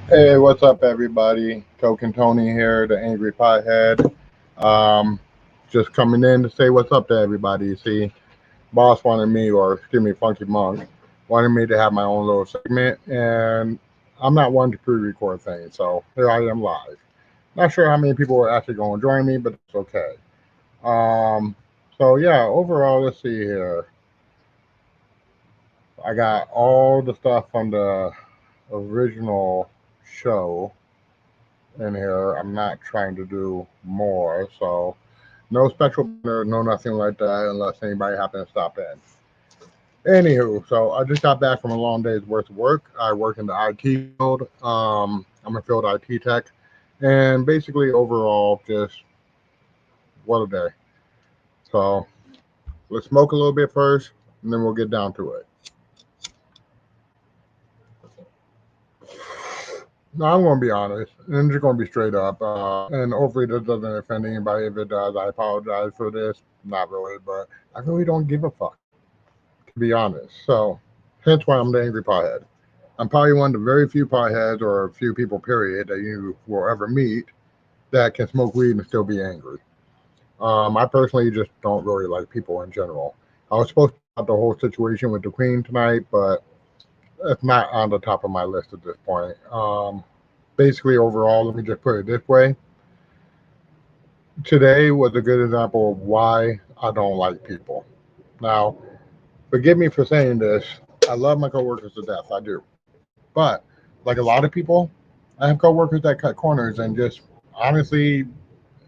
Hey, what's up, everybody? Tokin Tony here, the Angry Pothead. Um, just coming in to say what's up to everybody. You see, boss wanted me, or excuse me, Funky Monk, wanted me to have my own little segment, and I'm not one to pre-record things, so here I am live. Not sure how many people are actually going to join me, but it's okay. Um, so yeah, overall, let's see here. I got all the stuff from the original show in here. I'm not trying to do more, so no special banner, no nothing like that, unless anybody happens to stop in. Anywho, so I just got back from a long day's worth of work. I work in the IT field. I'm a field IT tech, and basically overall, just what a day. So let's smoke a little bit first, and then we'll get down to it. Now I'm going to be honest, and I'm just going to be straight up. And hopefully this doesn't offend anybody. If it does, I apologize for this. Not really, but I really don't give a fuck, to be honest. So, hence why I'm the Angry Pothead. I'm probably one of the very few potheads, or a few people, period, that you will ever meet that can smoke weed and still be angry. I personally just don't really like people in general. I was supposed to have the whole situation with the Queen tonight, but it's not on the top of my list at this point. Basically, overall, let me just put it this way. Today was a good example of why I don't like people. Now, forgive me for saying this. I love my coworkers to death. I do. But like a lot of people, I have coworkers that cut corners and just honestly,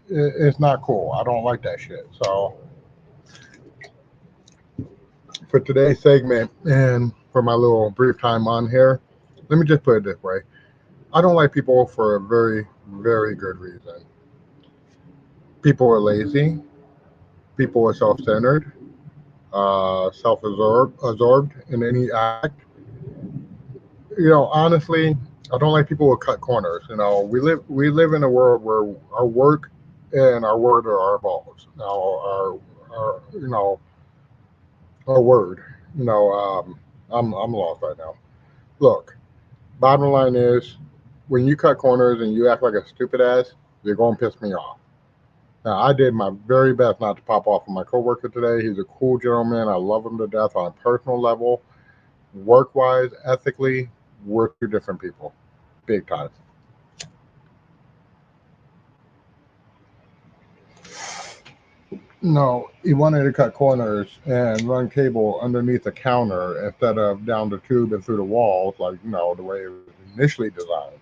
it's not cool. I don't like that shit. So for today's segment and for my little brief time on here, let me just put it this way. I don't like people for a very, very good reason. People are lazy. People are self-centered, self-absorbed in any act. Honestly, I don't like people who cut corners. We live in a world where our work and our word are our balls. Now, our word. I'm lost right now. Look, bottom line is, when you cut corners and you act like a stupid ass, you're going to piss me off. Now, I did my very best not to pop off on my coworker today. He's a cool gentleman. I love him to death on a personal level. Work wise, ethically, we're two different people. Big time. No, he wanted to cut corners and run cable underneath the counter instead of down the tube and through the walls, like, the way it was initially designed.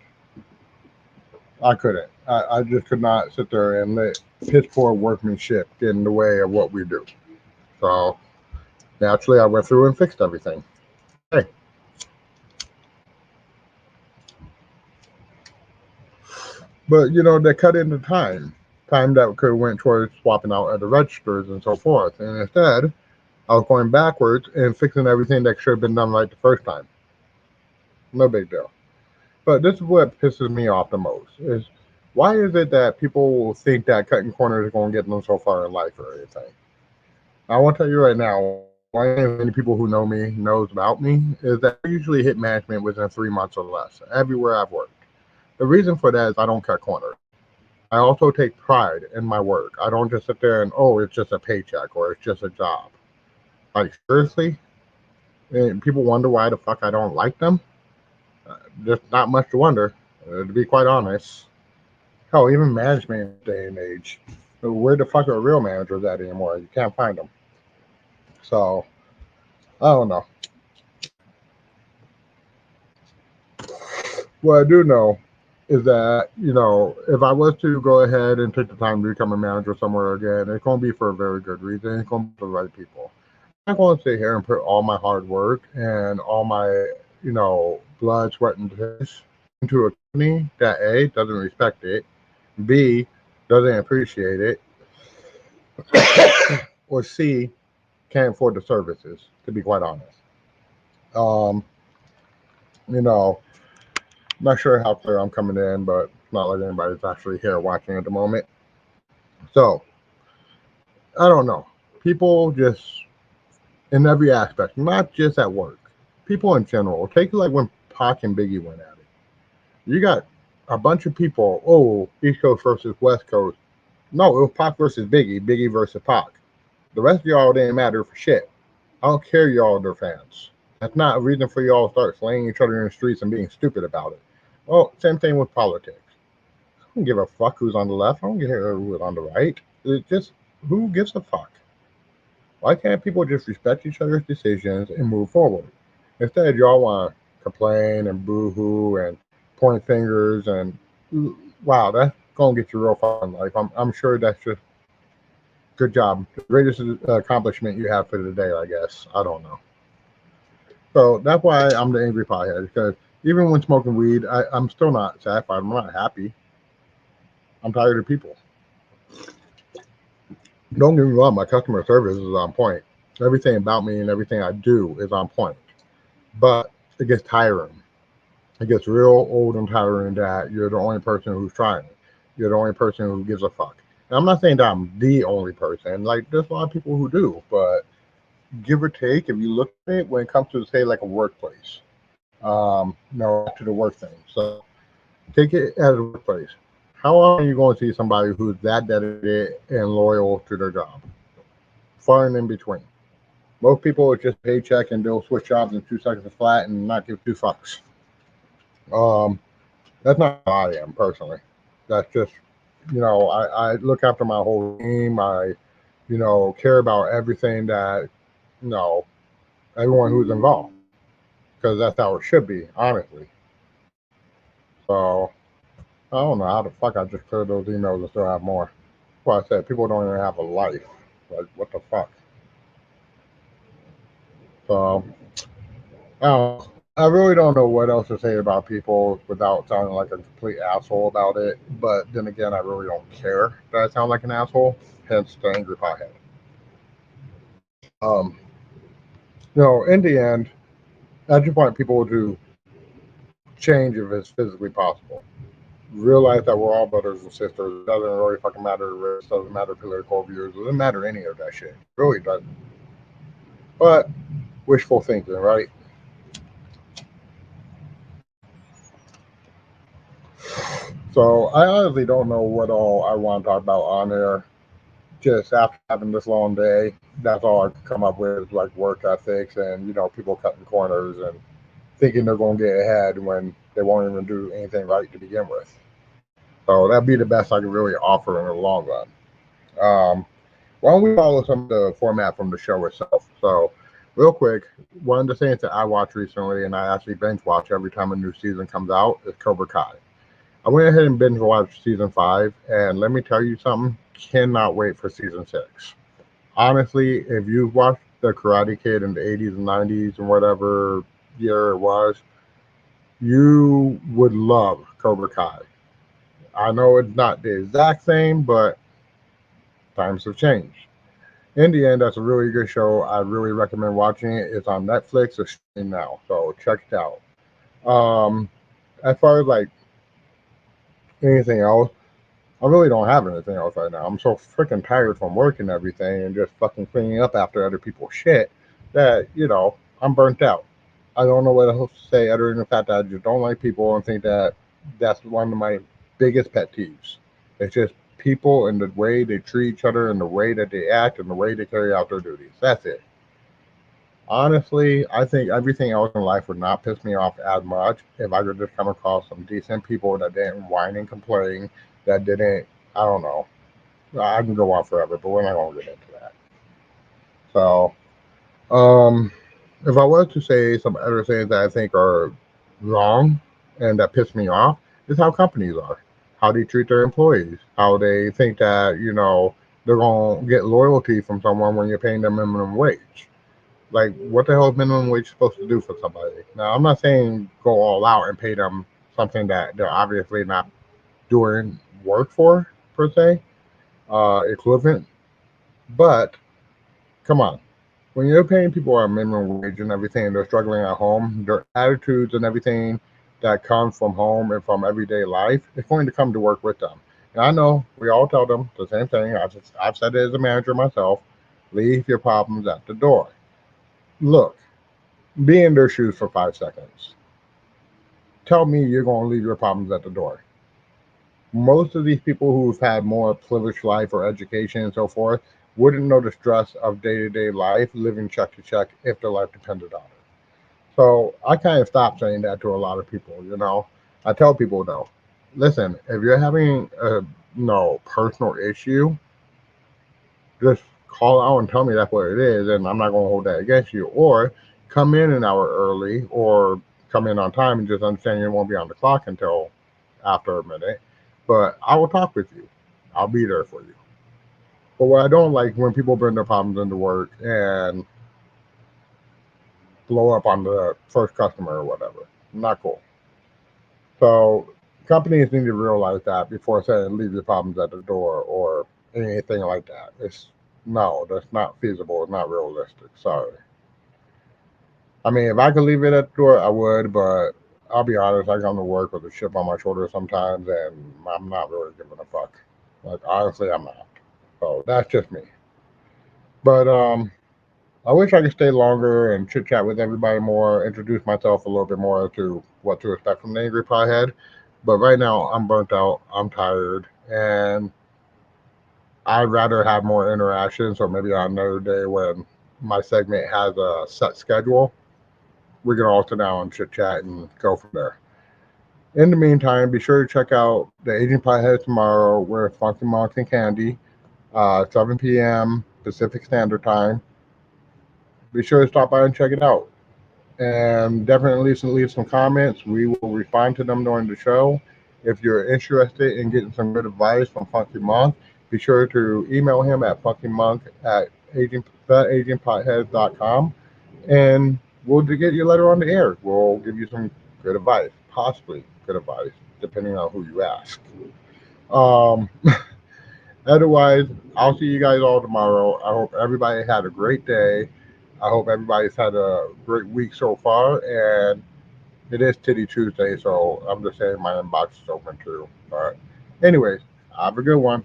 I couldn't. I just could not sit there and let piss poor workmanship get in the way of what we do. So naturally, I went through and fixed everything. Hey, but they cut into time that could have went towards swapping out other registers and so forth. And instead, I was going backwards and fixing everything that should have been done right the first time. No big deal. But this is what pisses me off the most: is why is it that people will think that cutting corners is going to get them so far in life or anything? I want to tell you right now, one thing many people who know me knows about me is that I usually hit management within 3 months or less, everywhere I've worked. The reason for that is I don't cut corners. I also take pride in my work. I don't just sit there and, oh, it's just a paycheck or it's just a job. Like, seriously? And people wonder why the fuck I don't like them? Just not much to wonder, to be quite honest. Hell, even management in this day and age. Where the fuck are real managers at anymore? You can't find them. So, I don't know. What I do know is that, if I was to go ahead and take the time to become a manager somewhere again, it's going to be for a very good reason. It's going to be for the right people. I'm not going to sit here and put all my hard work and all my, blood, sweat, and tears into a company that A, doesn't respect it, B, doesn't appreciate it, or C, can't afford the services, to be quite honest. Um, you know, Not sure how clear I'm coming in, but not like anybody's actually here watching at the moment. So, I don't know. People just, in every aspect, not just at work, people in general. Take like when Pac and Biggie went at it. You got a bunch of people, oh, East Coast versus West Coast. No, it was Pac versus Biggie, Biggie versus Pac. The rest of y'all didn't matter for shit. I don't care y'all are their fans. That's not a reason for y'all to start slaying each other in the streets and being stupid about it. Well, same thing with politics. I don't give a fuck who's on the left. I don't care who's on the right. It's just, who gives a fuck? Why can't people just respect each other's decisions and move forward? Instead, y'all want to complain and boo-hoo and point fingers and, wow, that's going to get you real far in life. I'm sure that's just good job. The greatest accomplishment you have for the day, I guess. I don't know. So that's why I'm the Angry Pothead, because even when smoking weed, I'm still not satisfied. I'm not happy. I'm tired of people. Don't get me wrong, my customer service is on point. Everything about me and everything I do is on point. But it gets tiring. It gets real old and tiring that you're the only person who's trying. You're the only person who gives a fuck. And I'm not saying that I'm the only person. Like, there's a lot of people who do. But give or take, if you look at it, when it comes to, say, like a workplace, back to the work thing. So take it as a workplace. How often are you going to see somebody who's that dedicated and loyal to their job? Far and in between. Most people, it's just paycheck and they'll switch jobs in 2 seconds flat and not give two fucks. That's not how I am personally. That's just, I look after my whole team. I, care about everything that, everyone who's involved. Because that's how it should be, honestly. So, I don't know how the fuck I just cleared those emails and still have more. Well, I said people don't even have a life. Like, what the fuck? So, I really don't know what else to say about people without sounding like a complete asshole about it. But then again, I really don't care that I sound like an asshole. Hence the Angry Pothead. In the end, I just want people to change if it's physically possible. Realize that we're all brothers and sisters. It doesn't really fucking matter race, doesn't matter political views, doesn't matter any of that shit. It really doesn't. But wishful thinking, right? So I honestly don't know what all I want to talk about on there. Just after having this long day, that's all I can come up with is like work ethics and people cutting corners and thinking they're going to get ahead when they won't even do anything right to begin with. So that'd be the best I could really offer in the long run. Why don't we follow some of the format from the show itself? So, real quick, one of the things that I watched recently, and I actually binge watch every time a new season comes out, is Cobra Kai. I went ahead and binge watched season 5, and let me tell you something, cannot wait for season 6. Honestly, if you watched The Karate Kid in the 80s and 90s and whatever year it was, you would love Cobra Kai. I know it's not the exact same, but times have changed. In the end, that's a really good show. I really recommend watching it. It's on Netflix. It's streaming now, so check it out. As far as like anything else, I really don't have anything else right now. I'm so freaking tired from work and everything and just fucking cleaning up after other people's shit that, I'm burnt out. I don't know what else to say other than the fact that I just don't like people and think that that's one of my biggest pet peeves. It's just people and the way they treat each other and the way that they act and the way they carry out their duties. That's it. Honestly, I think everything else in life would not piss me off as much if I could just come across some decent people that didn't whine and complain, that didn't, I don't know. I can go on forever, but we're not going to get into that. So, if I was to say some other things that I think are wrong and that piss me off, is how companies are, how they treat their employees, how they think that, they're going to get loyalty from someone when you're paying them minimum wage. Like, what the hell is minimum wage supposed to do for somebody? Now, I'm not saying go all out and pay them something that they're obviously not doing work for, per se, equivalent. But, come on. When you're paying people a minimum wage and everything, and they're struggling at home, their attitudes and everything that comes from home and from everyday life is going to come to work with them. And I know we all tell them the same thing. I've said it as a manager myself. Leave your problems at the door. Look, be in their shoes for 5 seconds. tell me you're going to leave your problems at the door. Most of these people who've had more privileged life or education and so forth wouldn't know the stress of day-to-day life, living check to check, if their life depended on it. So I kind of stopped saying that to a lot of people. I tell people, no, listen, if you're having a personal issue, just call out and tell me that's what it is, and I'm not going to hold that against you. Or come in an hour early, or come in on time and just understand you won't be on the clock until after a minute. But I will talk with you. I'll be there for you. But what I don't like when people bring their problems into work and blow up on the first customer or whatever. Not cool. So companies need to realize that before saying leave your problems at the door or anything like that. No, that's not feasible. It's not realistic. Sorry. I mean, if I could leave it at the door, I would, but I'll be honest, I come to work with a chip on my shoulder sometimes, and I'm not really giving a fuck. Like, honestly, I'm not. So that's just me. But I wish I could stay longer and chit chat with everybody more, introduce myself a little bit more to what to expect from the Angry Pothead. But right now, I'm burnt out, I'm tired, and I'd rather have more interactions. So maybe on another day when my segment has a set schedule, we can all sit down and chit chat and go from there. In the meantime, be sure to check out the Aging Pothead tomorrow with Funky Monk and Candy, 7 p.m. Pacific Standard Time. Be sure to stop by and check it out. And definitely leave some comments. We will respond to them during the show. If you're interested in getting some good advice from Funky Monk, be sure to email him at funkymonk@agentpothead.com, and we'll get your letter on the air. We'll give you some good advice, possibly good advice, depending on who you ask. Um, Otherwise, I'll see you guys all tomorrow. I hope everybody had a great day. I hope everybody's had a great week so far, and it is Titty Tuesday, so I'm just saying my inbox is open too. But anyways, have a good one.